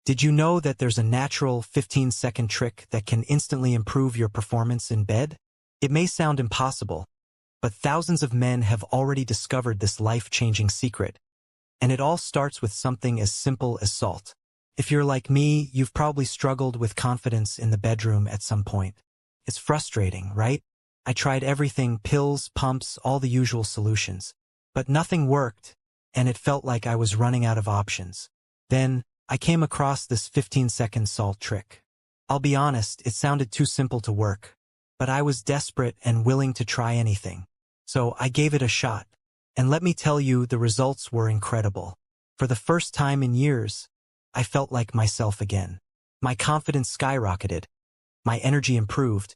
Did you know that there's a natural 15-second trick that can instantly improve your performance in bed? It may sound impossible, but thousands of men have already discovered this life-changing secret. And it all starts with something as simple as salt. If you're like me, you've probably struggled with confidence in the bedroom at some point. It's frustrating, right? I tried everything, pills, pumps, all the usual solutions. But nothing worked, and it felt like I was running out of options. Then, I came across this 15-second salt trick. I'll be honest, it sounded too simple to work. But I was desperate and willing to try anything. So I gave it a shot. And let me tell you, the results were incredible. For the first time in years, I felt like myself again. My confidence skyrocketed, my energy improved,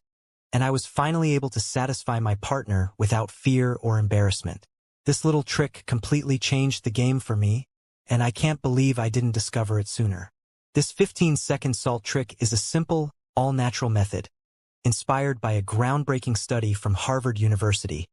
and I was finally able to satisfy my partner without fear or embarrassment. This little trick completely changed the game for me, and I can't believe I didn't discover it sooner. This 15-second salt trick is a simple, all-natural method, inspired by a groundbreaking study from Harvard University,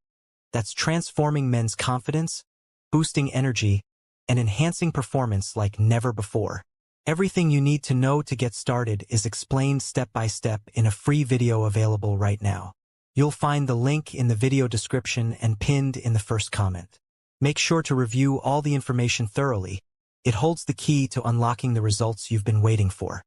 that's transforming men's confidence, boosting energy, and enhancing performance like never before. Everything you need to know to get started is explained step by step in a free video available right now. You'll find the link in the video description and pinned in the first comment. Make sure to review all the information thoroughly. It holds the key to unlocking the results you've been waiting for.